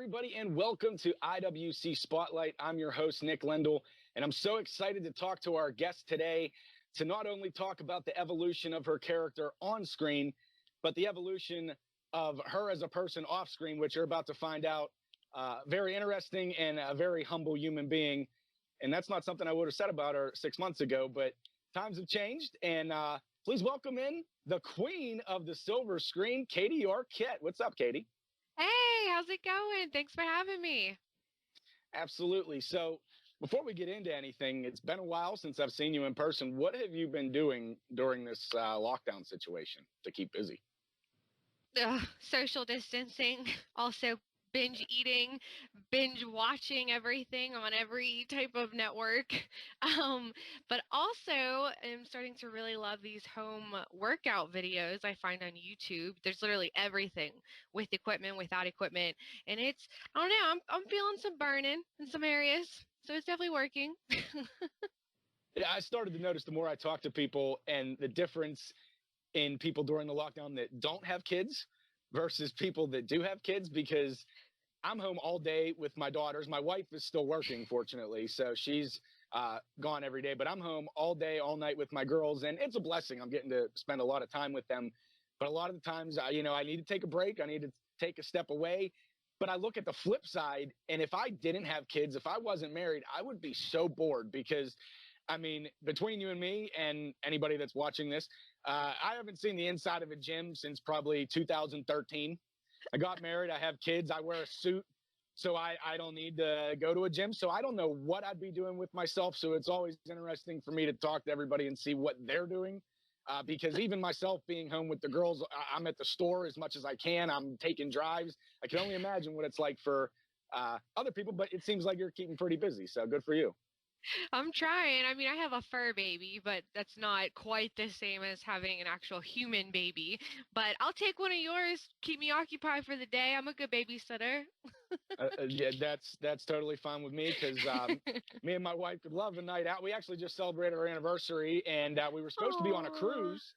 everybody, and welcome to IWC Spotlight. I'm your host, Nick Lendl, and I'm so excited to talk to our guest today to not only talk about the evolution of her character on screen, but the evolution of her as a person off screen, which you're about to find out. Very interesting and a very humble human being. And that's not something I would have said about her 6 months ago, but times have changed. And please welcome in the queen of the silver screen, Katie Arquette. What's up, Katie? Hey, how's it going? Thanks for having me. Absolutely. So before we get into anything, it's been a while since I've seen you in person. What have you been doing during this lockdown situation to keep busy? Social distancing, also binge eating, binge watching everything on every type of network. But also I'm starting to really love these home workout videos I find on YouTube. There's literally everything with equipment, without equipment. And it's, I don't know, I'm feeling some burning in some areas. So it's definitely working. Yeah, I started to notice the more I talk to people and the difference in people during the lockdown that don't have kids versus people that do have kids, because I'm home all day with my daughters. My wife is still working, fortunately, so she's gone every day, but I'm home all day, all night with my girls, and it's a blessing. I'm getting to spend a lot of time with them, but a lot of the times, I need to take a break. I need to take a step away, but I look at the flip side, and if I didn't have kids, if I wasn't married, I would be so bored because, I mean, between you and me and anybody that's watching this, I haven't seen the inside of a gym since probably 2013. I got married. I have kids. I wear a suit, so I don't need to go to a gym. So I don't know what I'd be doing with myself. So it's always interesting for me to talk to everybody and see what they're doing. Because even myself being home with the girls, I'm at the store as much as I can. I'm taking drives. I can only imagine what it's like for other people, but it seems like you're keeping pretty busy. So good for you. I'm trying. I mean, I have a fur baby, but that's not quite the same as having an actual human baby. But I'll take one of yours. Keep me occupied for the day. I'm a good babysitter. Yeah, that's totally fine with me because me and my wife could love a night out. We actually just celebrated our anniversary, and we were supposed to be on a Aw. cruise.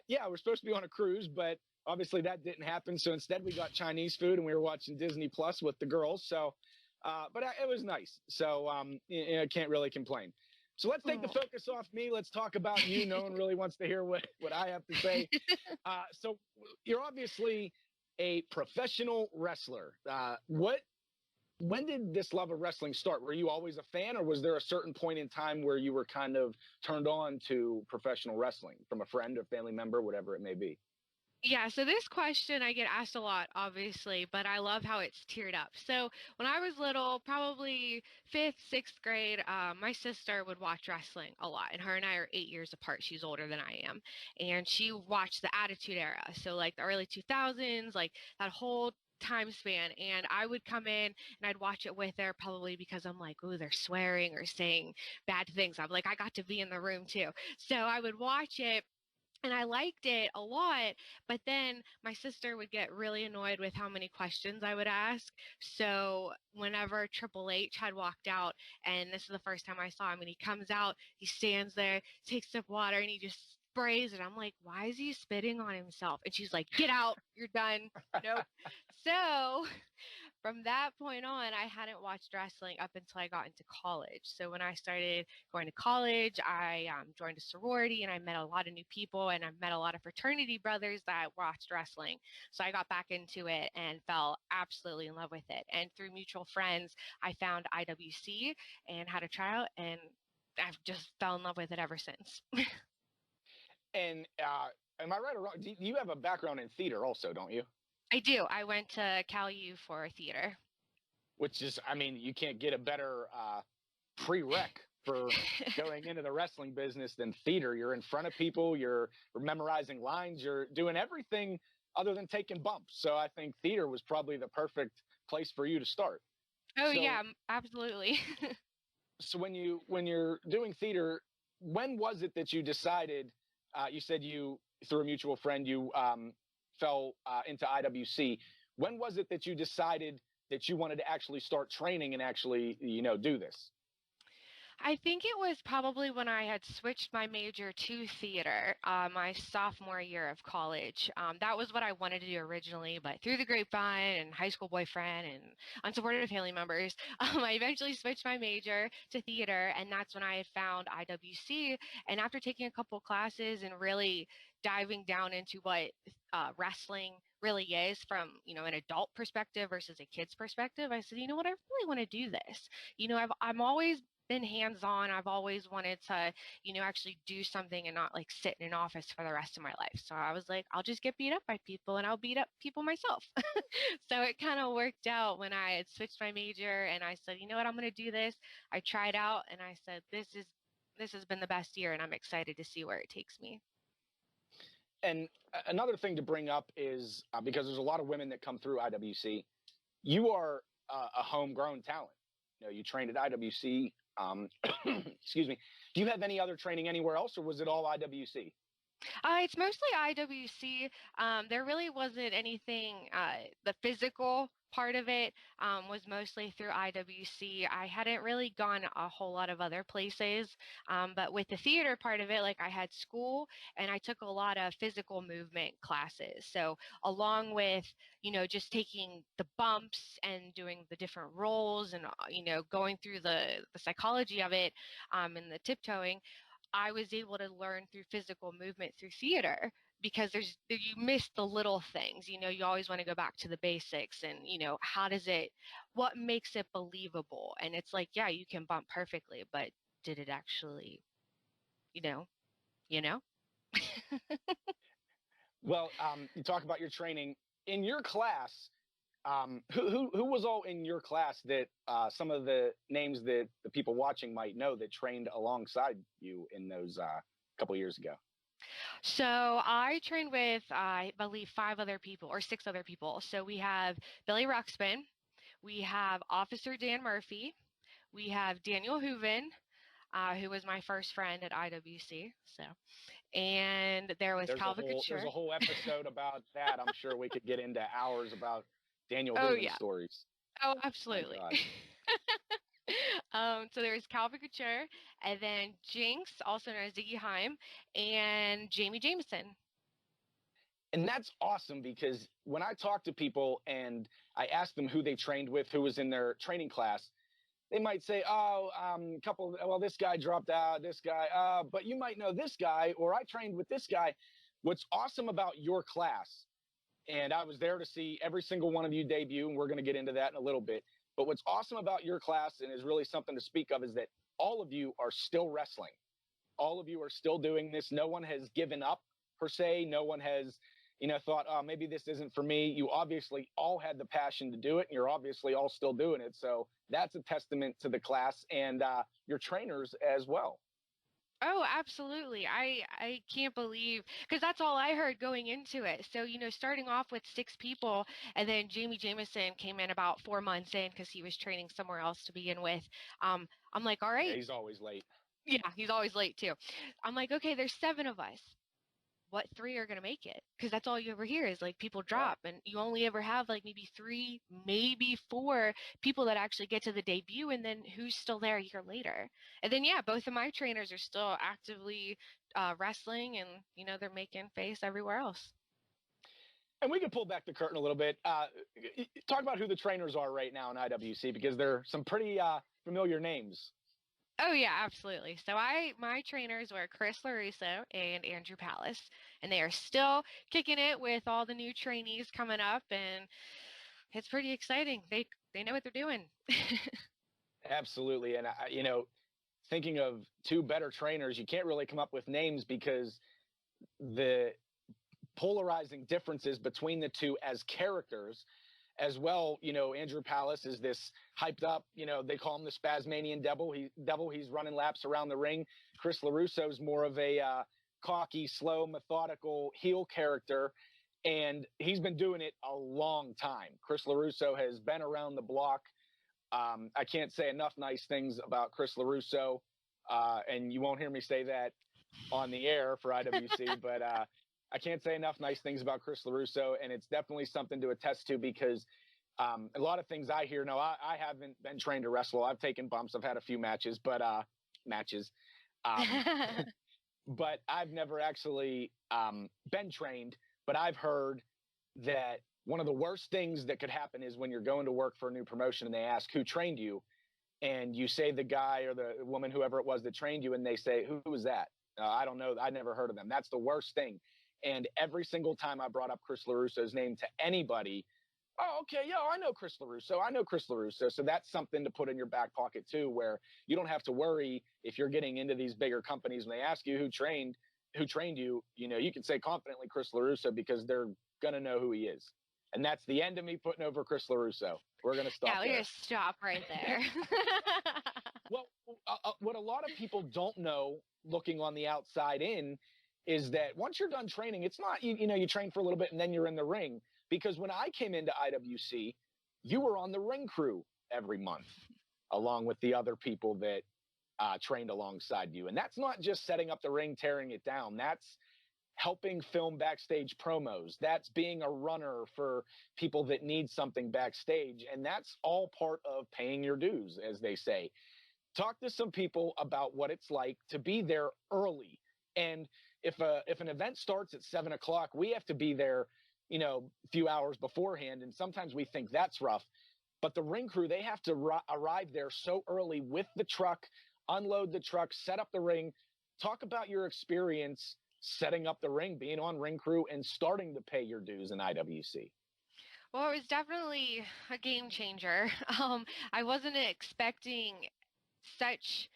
Yeah, we're supposed to be on a cruise, but obviously that didn't happen. So instead, we got Chinese food, and we were watching Disney Plus with the girls. So, but it was nice. So I can't really complain. So let's take the Aw. focus off me. Let's talk about you. No one really wants to hear what I have to say. So you're obviously a professional wrestler. When did this love of wrestling start? Were you always a fan, or was there a certain point in time where you were kind of turned on to professional wrestling from a friend or family member, whatever it may be? Yeah, so this question I get asked a lot, obviously, but I love how it's tiered up. So when I was little, probably fifth, sixth grade, my sister would watch wrestling a lot, and her and I are 8 years apart. She's older than I am, and she watched the Attitude Era, so like the early 2000s, like that whole time span. And I would come in and I'd watch it with her, probably because I'm like, oh, they're swearing or saying bad things. I'm like, I got to be in the room too. So I would watch it and I liked it a lot, but then my sister would get really annoyed with how many questions I would ask. So whenever Triple H had walked out, and this is the first time I saw him, and he comes out, he stands there, takes a sip of water, and he just sprays it. I'm like, why is he spitting on himself? And she's like, get out, you're done. Nope. So from that point on, I hadn't watched wrestling up until I got into college. So when I started going to college, I joined a sorority and I met a lot of new people, and I met a lot of fraternity brothers that watched wrestling. So I got back into it and fell absolutely in love with it. And through mutual friends, I found IWC and had a tryout, and I've just fell in love with it ever since. And am I right or wrong? You have a background in theater also, don't you? I do. I went to Cal U for theater. Which is, I mean, you can't get a better prereq for going into the wrestling business than theater. You're in front of people, you're memorizing lines, you're doing everything other than taking bumps. So I think theater was probably the perfect place for you to start. Oh So, yeah, absolutely. so when you're doing theater, when was it that you decided? You said you through a mutual friend you fell into IWC. When was it that you decided that you wanted to actually start training and actually, do this? I think it was probably when I had switched my major to theater, my sophomore year of college. That was what I wanted to do originally, but through the grapevine and high school boyfriend and unsupportive family members, I eventually switched my major to theater, and that's when I had found IWC. And after taking a couple classes and really diving down into what wrestling really is from an adult perspective versus a kid's perspective, I said, you know what, I really want to do this. I'm always been hands-on. I've always wanted to, actually do something and not like sit in an office for the rest of my life. So I was like, I'll just get beat up by people and I'll beat up people myself. So it kind of worked out when I had switched my major and I said, you know what, I'm going to do this. I tried out and I said, this has been the best year and I'm excited to see where it takes me. And another thing to bring up is because there's a lot of women that come through IWC, you are a homegrown talent. You trained at IWC. Excuse me. Do you have any other training anywhere else, or was it all IWC? It's mostly IWC. There really wasn't anything, the physical part of it was mostly through IWC. I hadn't really gone a whole lot of other places, but with the theater part of it, like I had school and I took a lot of physical movement classes. So along with, just taking the bumps and doing the different roles and, going through the psychology of it and the tiptoeing, I was able to learn through physical movement through theater because you miss the little things. You always want to go back to the basics and, what makes it believable? And it's like, yeah, you can bump perfectly, but did it actually, you know, you know? Well, you talk about your training in your class. Who was all in your class that some of the names that the people watching might know that trained alongside you in those couple years ago? So I trained with, I believe, 5 other people or 6 other people. So we have Billy Ruxpin, we have Officer Dan Murphy, we have Daniel Hooven, who was my first friend at IWC. So, and there was Calvin There's Couture. a whole episode about that. I'm sure we could get into hours about Daniel Oh Hooven yeah. stories. Oh, My absolutely. God. So there was Calvin Couture, and then Jinx, also known as Ziggy Heim, and Jamie Jameson. And that's awesome because when I talk to people and I ask them who they trained with, who was in their training class, they might say, "Oh, well, this guy dropped out, this guy, but you might know this guy, or I trained with this guy." What's awesome about your class, and I was there to see every single one of you debut, and we're going to get into that in a little bit. But what's awesome about your class, and is really something to speak of, is that all of you are still wrestling. All of you are still doing this. No one has given up per se. No one has, thought, oh, maybe this isn't for me. You obviously all had the passion to do it, and you're obviously all still doing it. So that's a testament to the class and your trainers as well. Oh, absolutely. I can't believe because that's all I heard going into it. So, starting off with 6 people, and then Jamie Jameson came in about 4 months in because he was training somewhere else to begin with. I'm like, all Yeah, right. he's always late. Yeah, he's always late too. I'm like, okay, there's 7 of us. What 3 are going to make it? Because that's all you ever hear is like people Yeah. drop, and you only ever have like maybe 3, maybe 4 people that actually get to the debut, and then who's still there a year later. And then, yeah, both of my trainers are still actively wrestling, and they're making face everywhere else. And we can pull back the curtain a little bit. Talk about who the trainers are right now in IWC because they're some pretty familiar names. Oh yeah, absolutely. So my trainers were Chris LaRusso and Andrew Palace, and they are still kicking it with all the new trainees coming up, and it's pretty exciting. They know what they're doing. Absolutely. And, thinking of 2 better trainers, you can't really come up with names because the polarizing differences between the 2 as characters as well. Andrew Palace is this hyped up, they call him the Spasmanian devil. He's running laps around the ring. Chris LaRusso is more of a cocky, slow, methodical heel character. And he's been doing it a long time. Chris LaRusso has been around the block. I can't say enough nice things about Chris LaRusso. And you won't hear me say that on the air for IWC, but I can't say enough nice things about Chris LaRusso, and it's definitely something to attest to because a lot of things I hear. No, I haven't been trained to wrestle. I've taken bumps. I've had a few matches, but matches. Um, but I've never actually been trained. But I've heard that one of the worst things that could happen is when you're going to work for a new promotion and they ask who trained you, and you say the guy or the woman, whoever it was that trained you, and they say, who was that? I don't know. I never heard of them. That's the worst thing. And every single time I brought up Chris LaRusso's name to anybody, oh, okay, yo, I know Chris LaRusso. I know Chris LaRusso. So that's something to put in your back pocket too, where you don't have to worry if you're getting into these bigger companies and they ask you who trained you, you can say confidently Chris LaRusso because they're going to know who he is. And that's the end of me putting over Chris LaRusso. We're going to stop Yeah, we're going to stop right there. Well, what a lot of people don't know looking on the outside in is that once you're done training, it's not, you train for a little bit and then you're in the ring. Because when I came into IWC, you were on the ring crew every month, along with the other people that trained alongside you. And that's not just setting up the ring, tearing it down. That's helping film backstage promos. That's being a runner for people that need something backstage. And that's all part of paying your dues, as they say. Talk to some people about what it's like to be there early. And if an event starts at 7 o'clock, we have to be there, a few hours beforehand. And sometimes we think that's rough. But the ring crew, they have to arrive there so early with the truck, unload the truck, set up the ring. Talk about your experience setting up the ring, being on ring crew, and starting to pay your dues in IWC. Well, it was definitely a game changer. I wasn't expecting such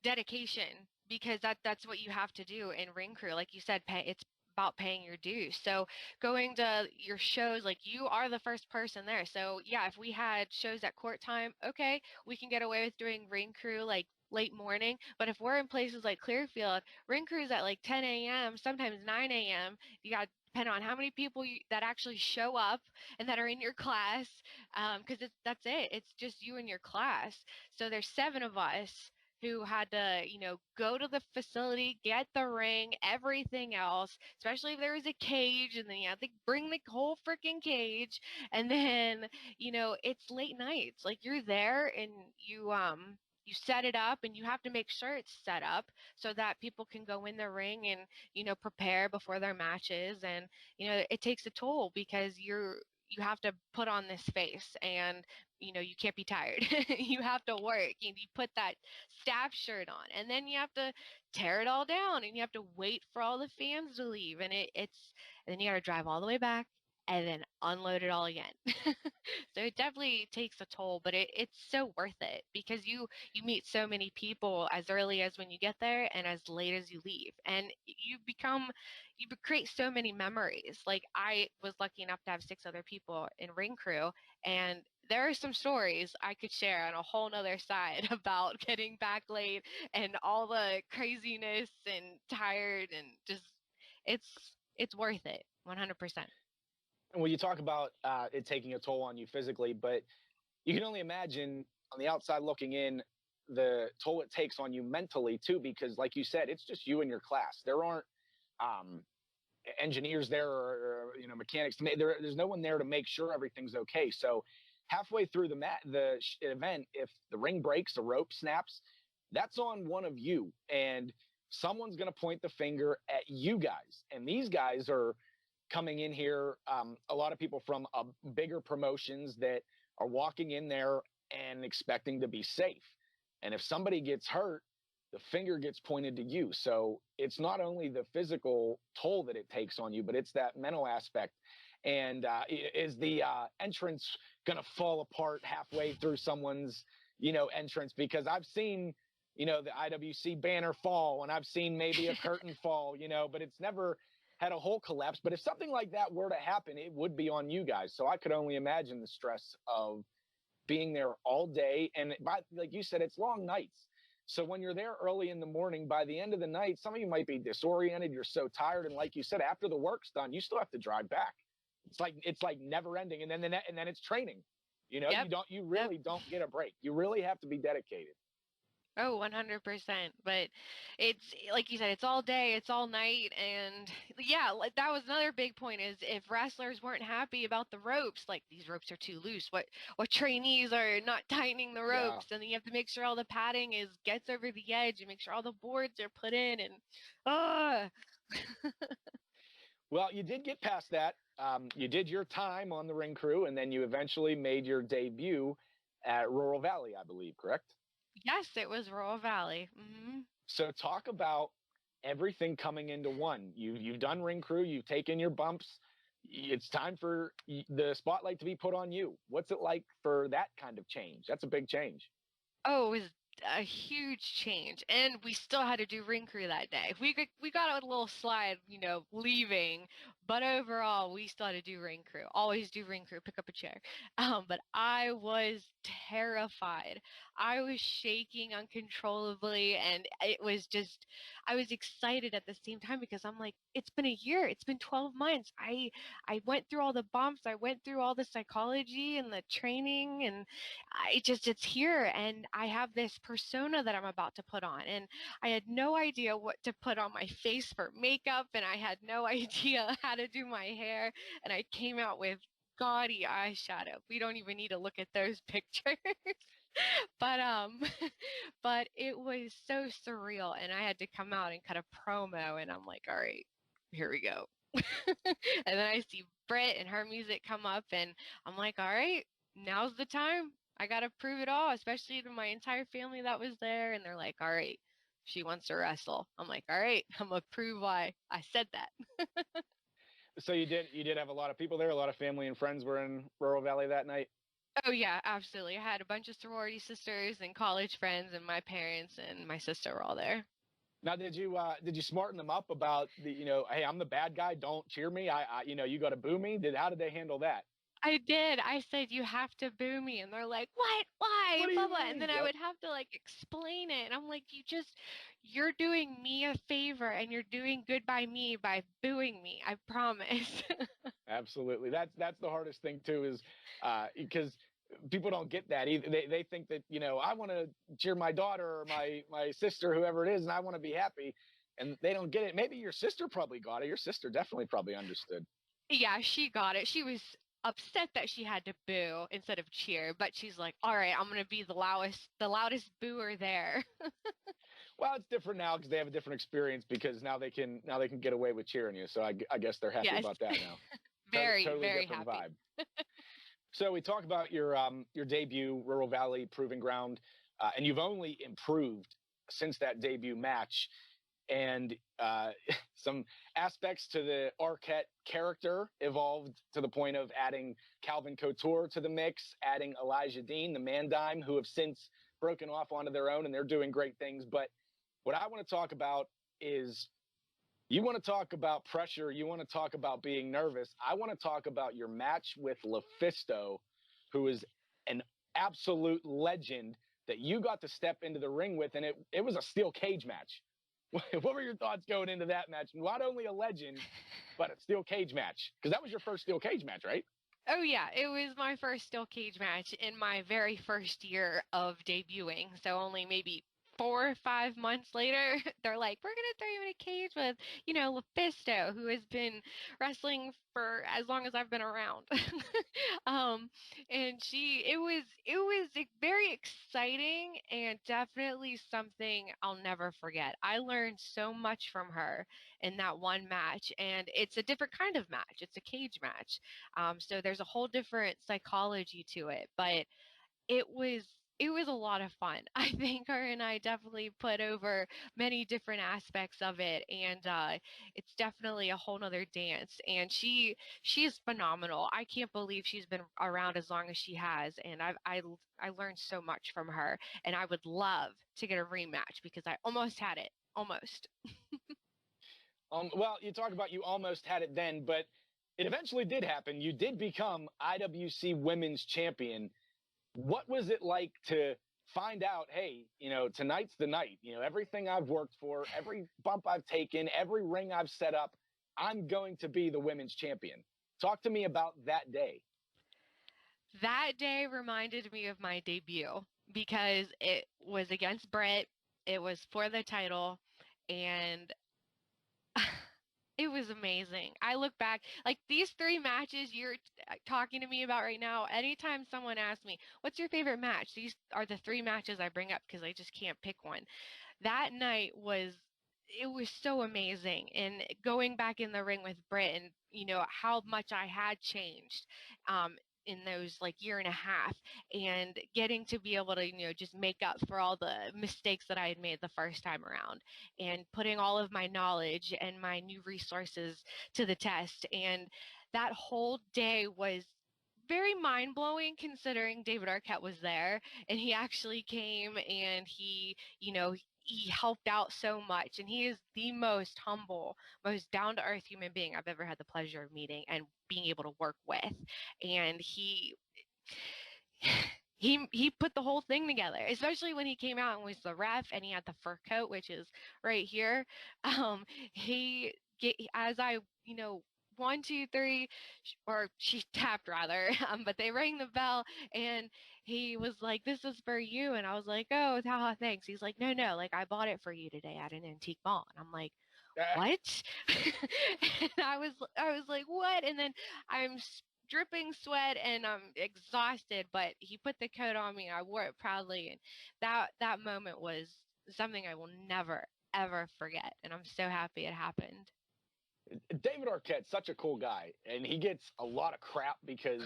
dedication because that's what you have to do in ring crew. Like you said, it's about paying your dues. So going to your shows, like you are the first person there. So yeah, if we had shows at court time, okay, we can get away with doing ring crew like late morning. But if we're in places like Clearfield, ring crews at like 10 a.m., sometimes 9 a.m., you got depend on how many people that actually show up and that are in your class, because that's it. It's just you and your class. So there's 7 of us who had to, go to the facility, get the ring, everything else, especially if there was a cage, and then you have to bring the whole freaking cage. And then, it's late nights. Like you're there and you set it up and you have to make sure it's set up so that people can go in the ring and, prepare before their matches. And, it takes a toll because you have to put on this face and, you can't be tired. You have to work and you put that staff shirt on and then you have to tear it all down and you have to wait for all the fans to leave. And and then you got to drive all the way back and then unload it all again. So it definitely takes a toll, but it's so worth it because you meet so many people as early as when you get there and as late as you leave. And you create so many memories. Like I was lucky enough to have 6 other people in ring crew, and there are some stories I could share on a whole nother side about getting back late and all the craziness and tired and just it's worth it 100%. Well, you talk about it taking a toll on you physically, but you can only imagine on the outside looking in the toll it takes on you mentally too, because like you said, it's just you and your class. There aren't engineers there or mechanics. There's no one there to make sure everything's okay. So halfway through the event, if the ring breaks, the rope snaps, that's on one of you, and someone's going to point the finger at you guys. And these guys are coming in here, a lot of people from bigger promotions that are walking in there and expecting to be safe. And if somebody gets hurt, the finger gets pointed to you. So it's not only the physical toll that it takes on you, but it's that mental aspect. And is the entrance going to fall apart halfway through someone's, entrance? Because I've seen, the IWC banner fall, and I've seen maybe a curtain fall, but it's never had a whole collapse. But if something like that were to happen, it would be on you guys. So I could only imagine the stress of being there all day. And like you said, it's long nights. So when you're there early in the morning, by the end of the night, some of you might be disoriented. You're so tired. And like you said, after the work's done, you still have to drive back. It's like never ending. And then it's training, Yep. you really don't get a break. You really have to be dedicated. Oh, 100%. But it's like you said, it's all day, it's all night. And yeah, like that was another big point is if wrestlers weren't happy about the ropes, like these ropes are too loose, what trainees are not tightening the Yeah. ropes, and then you have to make sure all the padding is gets over the edge and make sure all the boards are put in and uh Well, you did get past that. You did your time on the ring crew, and then you eventually made your debut at Rural Valley, I believe, correct? yes, it was Royal Valley. So talk about everything coming into one. You've done ring crew, you've taken your bumps. It's time for the spotlight to be put on you. What's it like for that kind of change? That's a big change. Oh, it was a huge change, and we still had to do ring crew that day. We got a little slide, leaving, but overall we still had to do ring crew. Always do ring crew. Pick up a chair. But I was terrified. I was shaking uncontrollably, and it was just I was excited at the same time because I'm like, it's been a year. It's been 12 months. I went through all the bumps. I went through all the psychology and the training and it's here and I have this persona that I'm about to put on and I had no idea what to put on my face for makeup and I had no idea how to do my hair and I came out with gaudy eyeshadow. We don't even need to look at those pictures. But but it was so surreal and I had to come out and cut a promo and I'm like, all right, here we go. And then I see Britt and her music come up and I'm like, all right, now's the time. I gotta prove it all, especially to my entire family that was there. And they're like, all right, she wants to wrestle. I'm like, all right, I'm gonna prove why I said that. So you did have a lot of people there. A lot of family and friends were in Rural Valley that night. Oh yeah, absolutely. I had a bunch of sorority sisters and college friends and my parents and my sister were all there. Now, did you smarten them up about hey, I'm the bad guy. Don't cheer me. You got to boo me. How did they handle that? I did. I said, you have to boo me. And they're like, what? Why? What do Blah, you blah. And mean? then I Yep. would have to like explain it. And I'm like, you're doing me a favor and you're doing good by me by booing me. I promise. Absolutely. That's the hardest thing too, is because people don't get that either. They think that I want to cheer my daughter or my sister, whoever it is, and I want to be happy, and they don't get it. Maybe your sister probably got it. Your sister definitely probably understood. Yeah, she got it. She was upset that she had to boo instead of cheer, but she's like, all right, I'm gonna be the loudest booer there. Well, it's different now because they have a different experience because now they can get away with cheering you. So I guess they're happy Yes. about that now. Very, Totally very different happy. vibe. So we talk about your debut, Rural Valley Proving Ground, and you've only improved since that debut match. And some aspects to the Arquette character evolved to the point of adding Calvin Couture to the mix, adding Elijah Dean, the Man Dime, who have since broken off onto their own and they're doing great things. But what I want to talk about is you want to talk about pressure. You want to talk about being nervous. I want to talk about your match with LuFisto, who is an absolute legend that you got to step into the ring with. And it was a steel cage match. What were your thoughts going into that match? Not only a legend, but a steel cage match. Because that was your first steel cage match, right? Oh yeah, it was my first steel cage match in my very first year of debuting. So only maybe 4 or 5 months later, they're like, "We're gonna throw you in a cage with, LuFisto, who has been wrestling for as long as I've been around." um, and it was very exciting and definitely something I'll never forget. I learned so much from her in that one match, and it's a different kind of match. It's a cage match. So there's a whole different psychology to it, but it was it was a lot of fun. I think her and I definitely put over many different aspects of it, and it's definitely a whole nother dance. And she's phenomenal. I can't believe she's been around as long as she has, and I learned so much from her. And I would love to get a rematch because I almost had it, almost. Well, you talk about you almost had it then, but it eventually did happen. You did become IWC Women's Champion. What was it like to find out, hey, tonight's the night, everything I've worked for, every bump I've taken, every ring I've set up, I'm going to be the women's champion. Talk to me about that day. That day reminded me of my debut because it was against Britt. It was for the title, and it was amazing. I look back, like these three matches you're talking to me about right now. Anytime someone asks me, "What's your favorite match?" These are the three matches I bring up because I just can't pick one. That night was it was so amazing, and going back in the ring with Britt, and how much I had changed um in those like year and a half, and getting to be able to just make up for all the mistakes that I had made the first time around, and putting all of my knowledge and my new resources to the test. And that whole day was very mind blowing considering David Arquette was there, and he actually came, and he helped out so much, and he is the most humble, most down to earth human being I've ever had the pleasure of meeting and being able to work with. And he put the whole thing together, especially when he came out and was the ref, and he had the fur coat, which is right here. Um, as I, 1, 2, 3, or she tapped rather, but they rang the bell, and he was like, "This is for you," and I was like, "Oh, haha, thanks." He's like, "No, no, like I bought it for you today at an antique mall," and I'm like, "What?" And I was like, "What?" And then I'm dripping sweat and I'm exhausted, but he put the coat on me and I wore it proudly, and that moment was something I will never ever forget, and I'm so happy it happened. David Arquette, such a cool guy, and he gets a lot of crap because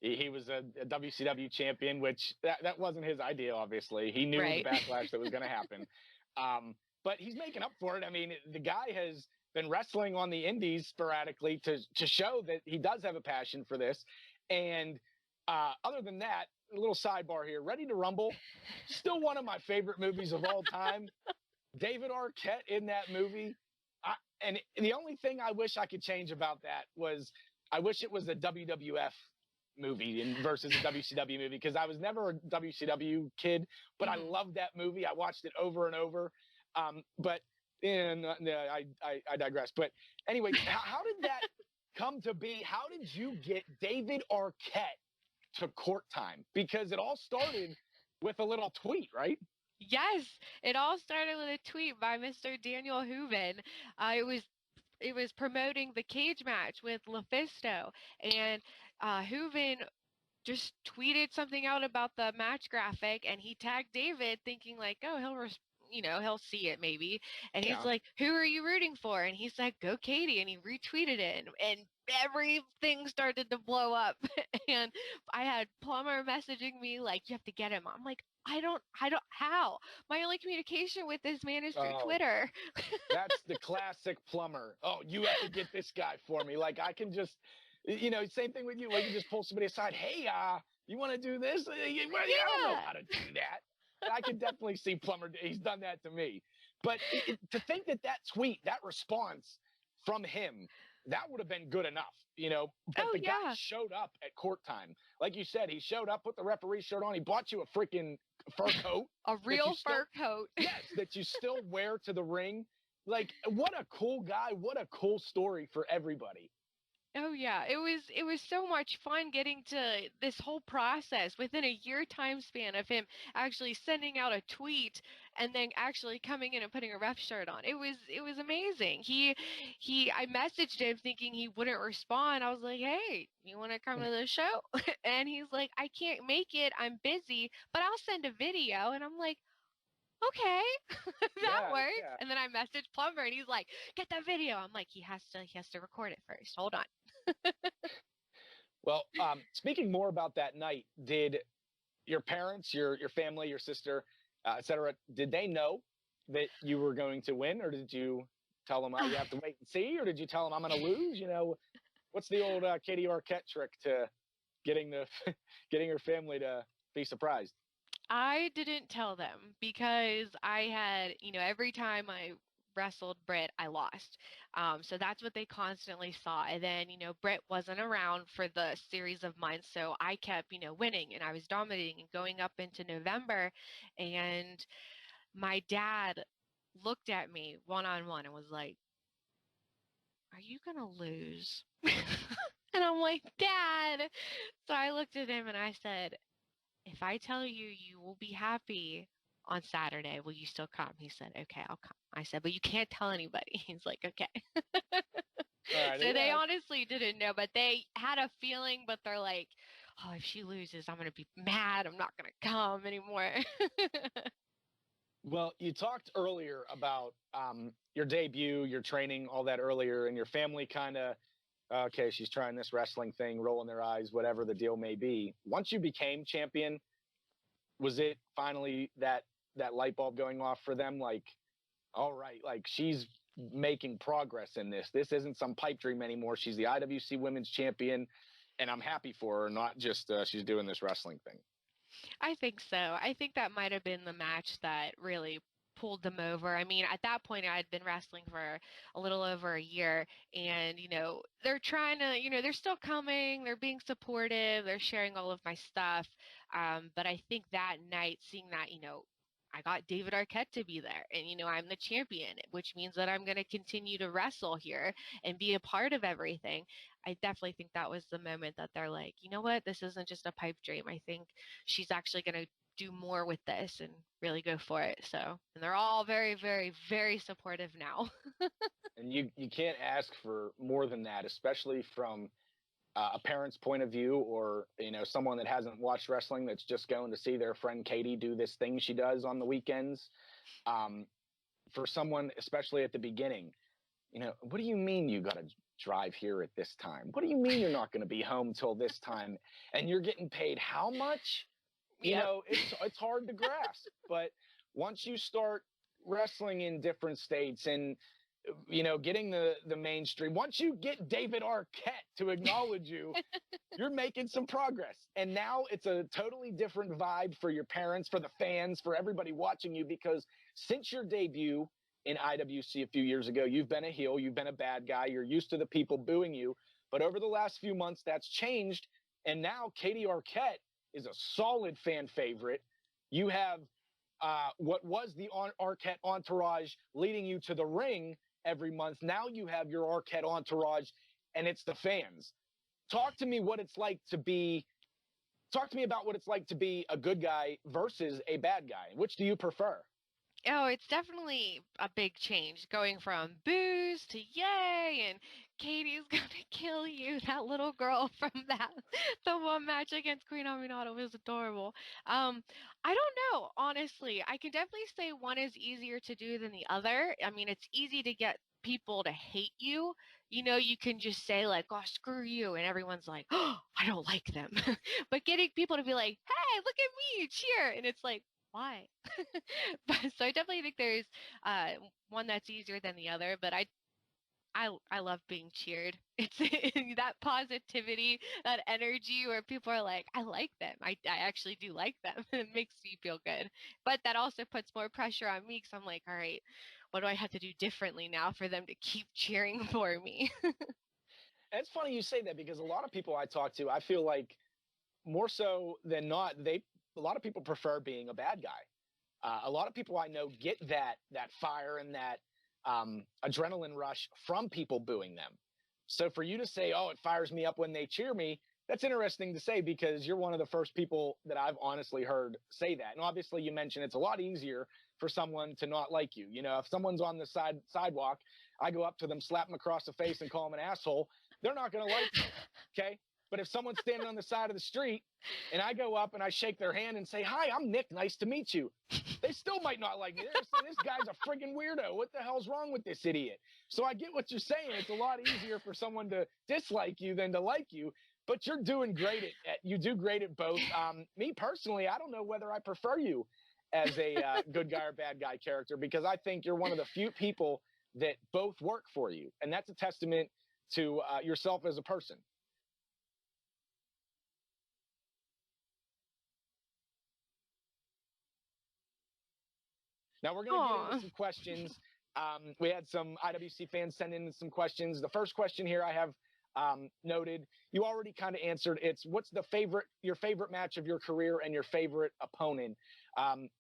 he was a WCW champion, which that wasn't his idea. Obviously, he knew the Right. backlash that was going to happen, but he's making up for it. I mean, the guy has been wrestling on the indies sporadically to show that he does have a passion for this. And other than that, a little sidebar here: Ready to Rumble, still one of my favorite movies of all time. David Arquette in that movie. And the only thing I wish I could change about that was I wish it was a WWF movie versus a WCW movie, because I was never a WCW kid, but I loved that movie. I watched it over and over. But I digress. But anyway, how did that come to be? How did you get David Arquette to Court Time? Because it all started with a little tweet, right? Yes, it all started with a tweet by Mr. Daniel Hooven. It was promoting the cage match with LuFisto, and Hooven just tweeted something out about the match graphic, and he tagged David, thinking like, "Oh, he'll see it maybe." And he's like, "Who are you rooting for?" And he's like, "Go Katie," and he retweeted it, and everything started to blow up. And I had Plumber messaging me like, "You have to get him." I'm like, I don't, how? My only communication with this man is through Twitter. That's the classic Plumber. "Oh, you have to get this guy for me." Like, I can just, same thing with you. Like, you just pull somebody aside. "Hey, you want to do this?" I don't know how to do that. I can definitely see Plumber. He's done that to me. But to think that tweet, that response from him, that would have been good enough, But the guy showed up at Court Time. Like you said, he showed up, put the referee shirt on. He bought you a freaking fur coat. A real fur coat. Yes, that you still wear to the ring. Like, what a cool guy. What a cool story for everybody. Oh yeah, it was so much fun getting to this whole process within a year time span of him actually sending out a tweet and then actually coming in and putting a ref shirt on. It was amazing. I messaged him thinking he wouldn't respond. I was like, "Hey, you want to come to the show?" And he's like, "I can't make it. I'm busy, but I'll send a video." And I'm like, "Okay, that works." Yeah. And then I messaged Plumber, and he's like, "Get the video." I'm like, he has to record it first. Hold on. Well, speaking more about that night, did your parents, your family, your sister, et cetera, did they know that you were going to win, or did you tell them you have to wait and see, or did you tell them I'm going to lose? What's the old Katie Arquette trick to getting getting her family to be surprised? I didn't tell them because I had, every time I wrestled Britt, I lost. So that's what they constantly saw. And then, Britt wasn't around for the series of months. So I kept, winning, and I was dominating and going up into November. And my dad looked at me one-on-one and was like, "Are you going to lose?" And I'm like, "Dad." So I looked at him and I said, if I tell you you will be happy on Saturday, will you still come? He said, okay, I'll come. I said, but you can't tell anybody. He's like, okay. All right. So they Yeah. honestly didn't know, but they had a feeling, but they're like, oh, if she loses, I'm going to be mad. I'm not going to come anymore. Well, you talked earlier about your debut, your training, all that earlier, and your family kind of, okay, she's trying this wrestling thing, rolling their eyes, whatever the deal may be. Once you became champion, was it finally that light bulb going off for them? Like, all right, like she's making progress in this. This isn't some pipe dream anymore. She's the IWC Women's Champion, and I'm happy for her, not just she's doing this wrestling thing. I think so. I think that might have been the match that really pulled them over. I mean, at that point, I had been wrestling for a little over a year, and they're trying to, they're still coming, they're being supportive, they're sharing all of my stuff. But I think that night, seeing that, I got David Arquette to be there, and I'm the champion, which means that I'm going to continue to wrestle here and be a part of everything. I definitely think that was the moment that they're like, you know what, this isn't just a pipe dream. I think she's actually going to do more with this and really go for it. So, and they're all very, very, very supportive now. And you can't ask for more than that, especially from a parent's point of view, or someone that hasn't watched wrestling that's just going to see their friend Katie do this thing she does on the weekends. For someone, especially at the beginning, what do you mean you got to drive here at this time? What do you mean you're not going to be home till this time? And you're getting paid how much? Yep. It's hard to grasp. But once you start wrestling in different states and getting the mainstream, once you get David Arquette to acknowledge you, you're making some progress. And now it's a totally different vibe for your parents, for the fans, for everybody watching you, because since your debut in IWC a few years ago, you've been a heel, you've been a bad guy, you're used to the people booing you. But over the last few months, that's changed. And now Katie Arquette is a solid fan favorite. You have what was the Arquette entourage leading you to the ring every month. Now you have your Arquette entourage, and it's the fans. Talk to me about what it's like to be a good guy versus a bad guy. Which do you prefer? Oh, it's definitely a big change going from booze to yay and Katie's gonna kill you. That little girl from the one match against Queen Aminata was adorable. I don't know, honestly. I can definitely say one is easier to do than the other. I mean, it's easy to get people to hate you. You can just say like, "Oh, screw you," and everyone's like, "Oh, I don't like them." But getting people to be like, "Hey, look at me, cheer," and it's like, why? But so I definitely think there's one that's easier than the other, but I love being cheered. It's that positivity, that energy where people are like, I like them. I actually do like them. It makes me feel good. But that also puts more pressure on me because I'm like, all right, what do I have to do differently now for them to keep cheering for me? It's funny you say that, because a lot of people I talk to, I feel like more so than not, a lot of people prefer being a bad guy. A lot of people I know get that fire and that adrenaline rush from people booing them. So for you to say, "Oh, it fires me up when they cheer me," that's interesting to say, because you're one of the first people that I've honestly heard say that. And obviously, you mentioned it's a lot easier for someone to not like you. If someone's on the sidewalk, I go up to them, slap them across the face, and call them an asshole. They're not going to like me. Okay. But if someone's standing on the side of the street and I go up and I shake their hand and say, "Hi, I'm Nick. Nice to meet you," they still might not like me. They're saying, "This guy's a friggin' weirdo. What the hell's wrong with this idiot?" So I get what you're saying. It's a lot easier for someone to dislike you than to like you. But you're doing great you do great at both. Me personally, I don't know whether I prefer you as a good guy or bad guy character, because I think you're one of the few people that both work for you. And that's a testament to yourself as a person. Now we're going to get into Aw. some questions. We had some IWC fans send in some questions. The first question here I have noted, you already kind of answered. It's, what's your favorite match of your career and your favorite opponent?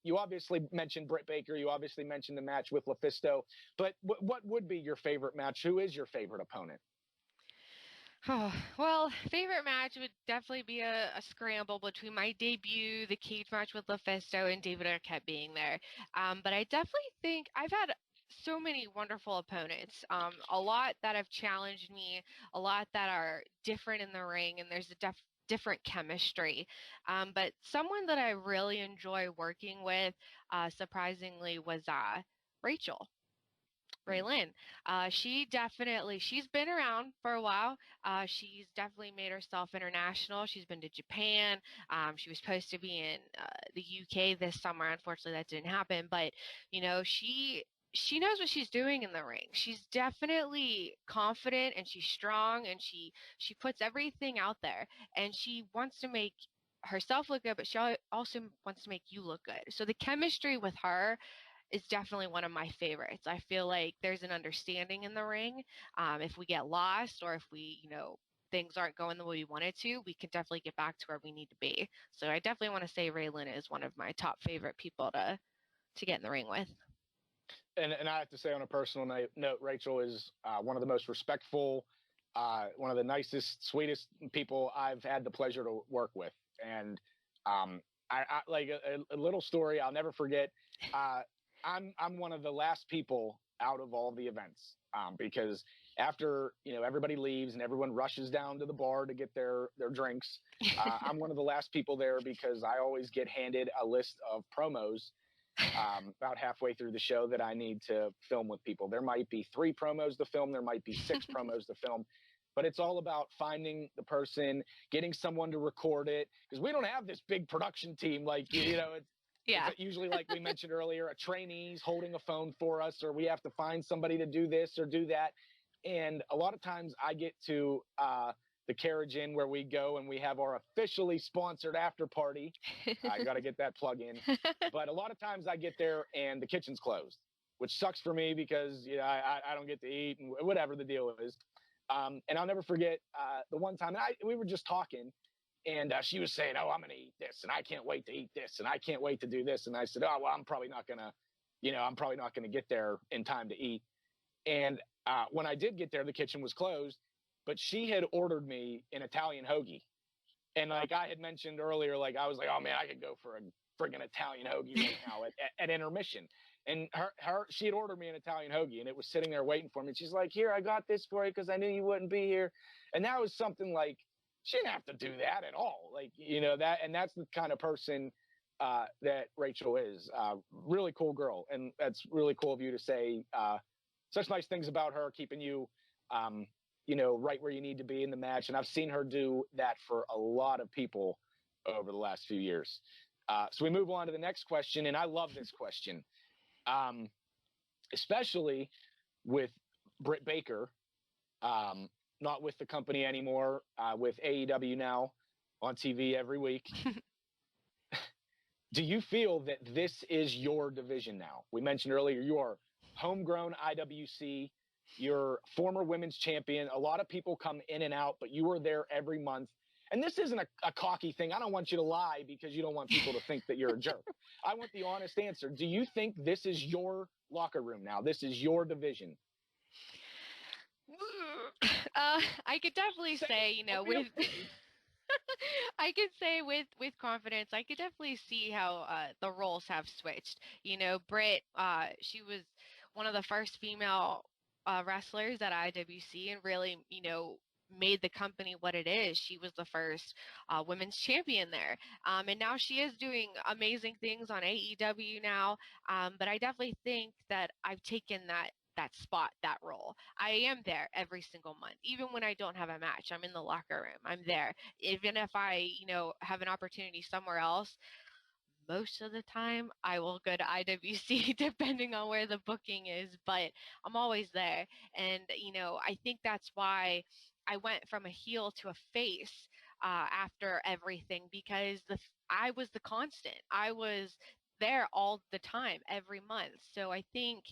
You obviously mentioned Britt Baker. You obviously mentioned the match with LuFisto. But what would be your favorite match? Who is your favorite opponent? Oh, well, favorite match would definitely be a scramble between my debut, the cage match with LuFisto, and David Arquette being there. But I definitely think I've had so many wonderful opponents. A lot that have challenged me, a lot that are different in the ring, and there's a different chemistry. But someone that I really enjoy working with, surprisingly, was Rachel. Mm. Lynn. She's been around for a while. She's definitely made herself international. She's been to Japan. She was supposed to be in the UK this summer. Unfortunately, that didn't happen. But she knows what she's doing in the ring. She's definitely confident and she's strong and she puts everything out there and she wants to make herself look good, but she also wants to make you look good. So the chemistry with her is definitely one of my favorites. I feel like there's an understanding in the ring. If we get lost or if things aren't going the way we wanted to, we can definitely get back to where we need to be. So I definitely want to say Raylan is one of my top favorite people to get in the ring with. And I have to say, on a personal note, Rachel is one of the most respectful, one of the nicest, sweetest people I've had the pleasure to work with. And I like a little story I'll never forget. Uh, I'm one of the last people out of all the events because after everybody leaves and everyone rushes down to the bar to get their drinks, I'm one of the last people there because I always get handed a list of promos about halfway through the show that I need to film with people. There might be 3 promos to film, there might be 6 promos to film, but it's all about finding the person, getting someone to record it, because we don't have this big production team like it's Yeah. it's usually, like we mentioned earlier, a trainee's holding a phone for us, or we have to find somebody to do this or do that. And a lot of times I get to the Carriage Inn where we go and we have our officially sponsored after party. I got to get that plug in. But a lot of times I get there and the kitchen's closed, which sucks for me because I don't get to eat and whatever the deal is. And I'll never forget the one time we were just talking, and she was saying, "Oh, I'm going to eat this, and I can't wait to eat this, and I can't wait to do this." And I said, "Oh, well, I'm probably not gonna get there in time to eat." And when I did get there, the kitchen was closed, but she had ordered me an Italian hoagie. And like I had mentioned earlier, like I was like, "Oh man, I could go for a friggin' Italian hoagie right now at intermission." And she had ordered me an Italian hoagie, and it was sitting there waiting for me. And she's like, "Here, I got this for you because I knew you wouldn't be here." And that was something like she didn't have to do that at all. Like that, and that's the kind of person that Rachel is. Really cool girl, and that's really cool of you to say such nice things about her, keeping you right where you need to be in the match. And I've seen her do that for a lot of people over the last few years. So we move on to the next question, and I love this question, especially with Britt Baker, not with the company anymore, with AEW now on TV every week. Do you feel that this is your division now? We mentioned earlier you are homegrown IWC. You're former women's champion. A lot of people come in and out, but you are there every month. And this isn't a cocky thing. I don't want you to lie because you don't want people to think that you're a jerk. I want the honest answer. Do you think this is your locker room now? This is your division? I could definitely say, with I could say with confidence, I could definitely see how the roles have switched. Britt, she was one of the first female wrestlers at IWC and really, made the company what it is. She was the first women's champion there. And now she is doing amazing things on AEW now. But I definitely think that I've taken that spot, that role. I am there every single month. Even when I don't have a match, I'm in the locker room. I'm there. Even if I, have an opportunity somewhere else, most of the time I will go to IWC depending on where the booking is, but I'm always there. And, I think that's why I went from a heel to a face after everything because I was the constant. I was there all the time, every month. So I think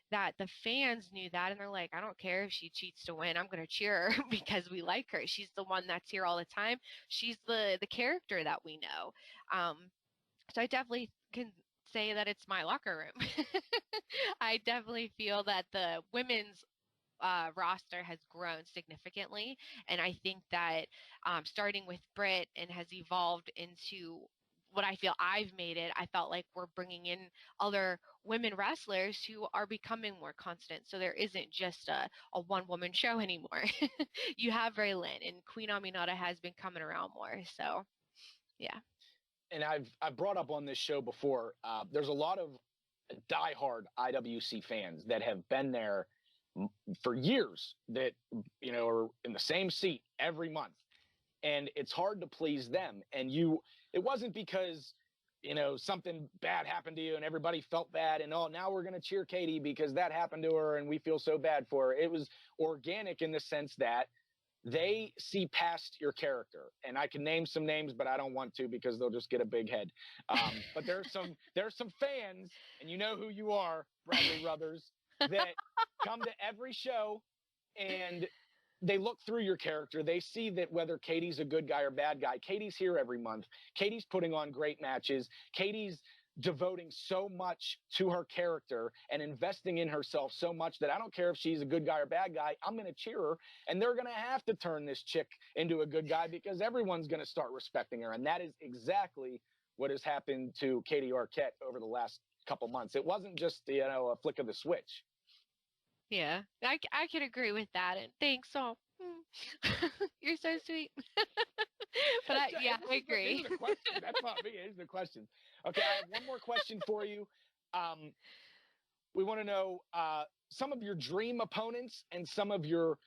that the fans knew that and they're like, I don't care if she cheats to win. I'm going to cheer her because we like her. She's the one that's here all the time. She's the character that we know. So I definitely can say that it's my locker room. I definitely feel that the women's roster has grown significantly. And I think that starting with Britt and has evolved into what I feel I've made it, I felt like we're bringing in other women wrestlers who are becoming more constant. So there isn't just a one woman show anymore. You have Raylan, and Queen Aminata has been coming around more. So, yeah. And I've brought up on this show before, there's a lot of diehard IWC fans that have been there for years that, you know, are in the same seat every month. And it's hard to please them. And it wasn't because, you know, something bad happened to you and everybody felt bad and, oh, now we're going to cheer Katie because that happened to her and we feel so bad for her. It was organic in the sense that they see past your character. And I can name some names, but I don't want to because they'll just get a big head. But there's some fans, and you know who you are, Bradley Ruthers, that come to every show and they look through your character. They see that whether Katie's a good guy or bad guy, Katie's here every month. Katie's putting on great matches. Katie's devoting so much to her character and investing in herself so much that I don't care if she's a good guy or bad guy, I'm going to cheer her. And they're going to have to turn this chick into a good guy because everyone's going to start respecting her. And that is exactly what has happened to Katie Arquette over the last couple months. It wasn't just, you know, a flick of the switch. Yeah, I can agree with that. And thanks. Oh, you're so sweet. But I agree. These are the questions. That's not me. These are the questions. Okay, I have one more question for you. We want to know some of your dream opponents and some of your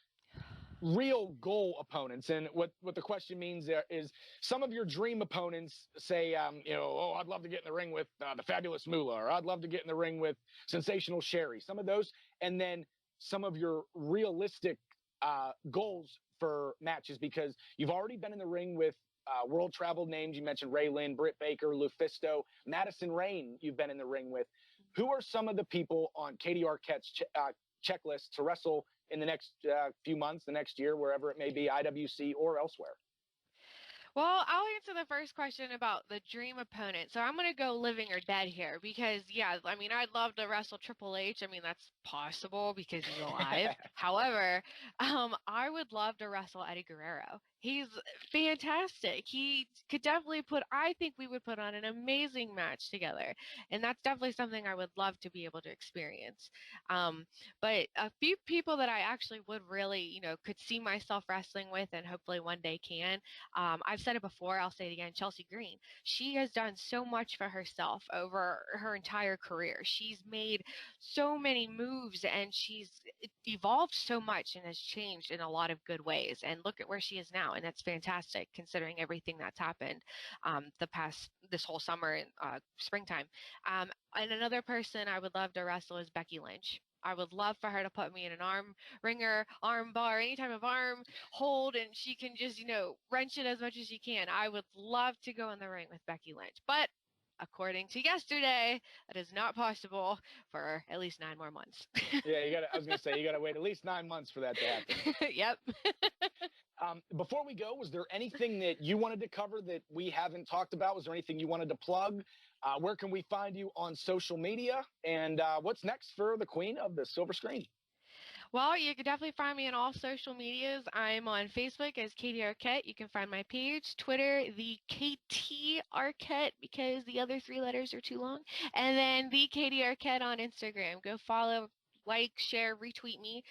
real goal opponents. And what the question means there is some of your dream opponents say, you know, oh, I'd love to get in the ring with the Fabulous Moolah, or I'd love to get in the ring with Sensational Sherry. Some of those, and then some of your realistic goals for matches, because you've already been in the ring with world travel names. You mentioned Raylan, Britt Baker, Lufisto, Madison Rain. You've been in the ring with. Who are some of the people on Katie Arquette's checklist to wrestle in the next few months, the next year, wherever it may be, IWC or elsewhere? Well, I'll answer the first question about the dream opponent. So I'm going to go living or dead here because, yeah, I mean, I'd love to wrestle Triple H. I mean, that's possible because he's alive. However, I would love to wrestle Eddie Guerrero. He's fantastic. He could definitely I think we would put on an amazing match together. And that's definitely something I would love to be able to experience. But a few people that I actually would really, you know, could see myself wrestling with and hopefully one day can. I've said it before, I'll say it again, Chelsea Green. She has done so much for herself over her entire career. She's made so many moves and she's evolved so much and has changed in a lot of good ways. And look at where she is now. And that's fantastic considering everything that's happened this whole summer and springtime. And another person I would love to wrestle is Becky Lynch. I would love for her to put me in an arm wringer, arm bar, any type of arm hold, and she can just, you know, wrench it as much as she can. I would love to go in the ring with Becky Lynch. But according to yesterday, that is not possible for at least 9 more months. Yeah, I was going to say, you got to wait at least 9 months for that to happen. Yep. Before we go, was there anything that you wanted to cover that we haven't talked about? Was there anything you wanted to plug? Where can we find you on social media? And what's next for the Queen of the Silver Screen? Well, you can definitely find me on all social medias. I'm on Facebook as Katie Arquette. You can find my page, Twitter, the KT Arquette, because the other 3 letters are too long. And then the Katie Arquette on Instagram. Go follow, like, share, retweet me.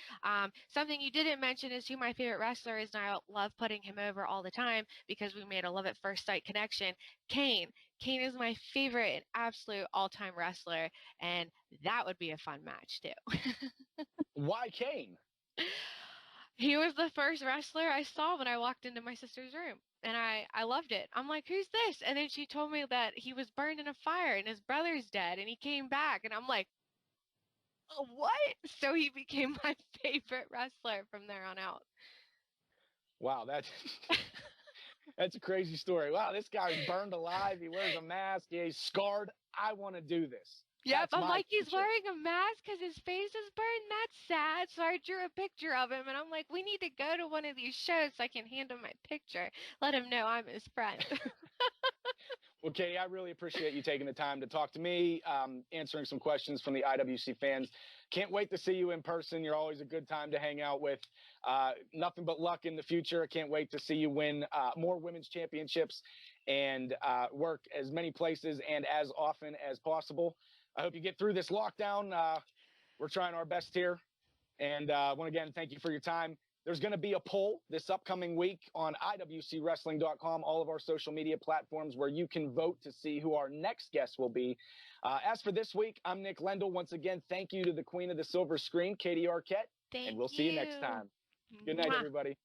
Something you didn't mention is who my favorite wrestler is, and I love putting him over all the time because we made a love at first sight connection. Kane. Kane is my favorite and absolute all-time wrestler, and that would be a fun match too. Why Kane? He was the first wrestler I saw when I walked into my sister's room. And I loved it. I'm like, who's this? And then she told me that he was burned in a fire and his brother's dead and he came back. And I'm like, what? So he became my favorite wrestler from there on out. Wow, that's a crazy story. Wow, this guy's burned alive. He wears a mask. He's scarred. I want to do this. Yep, I'm like, he's wearing a mask because his face is burned. That's sad. So I drew a picture of him, and I'm like, we need to go to one of these shows so I can hand him my picture. Let him know I'm his friend. Well, Katie, I really appreciate you taking the time to talk to me, answering some questions from the IWC fans. Can't wait to see you in person. You're always a good time to hang out with. Nothing but luck in the future. I can't wait to see you win more women's championships and work as many places and as often as possible. I hope you get through this lockdown. We're trying our best here. And once again, thank you for your time. There's going to be a poll this upcoming week on IWCWrestling.com, all of our social media platforms where you can vote to see who our next guest will be. As for this week, I'm Nick Lendl. Once again, thank you to the queen of the silver screen, Katie Arquette. Thank and we'll see you next time. Good night, Mwah. everybody.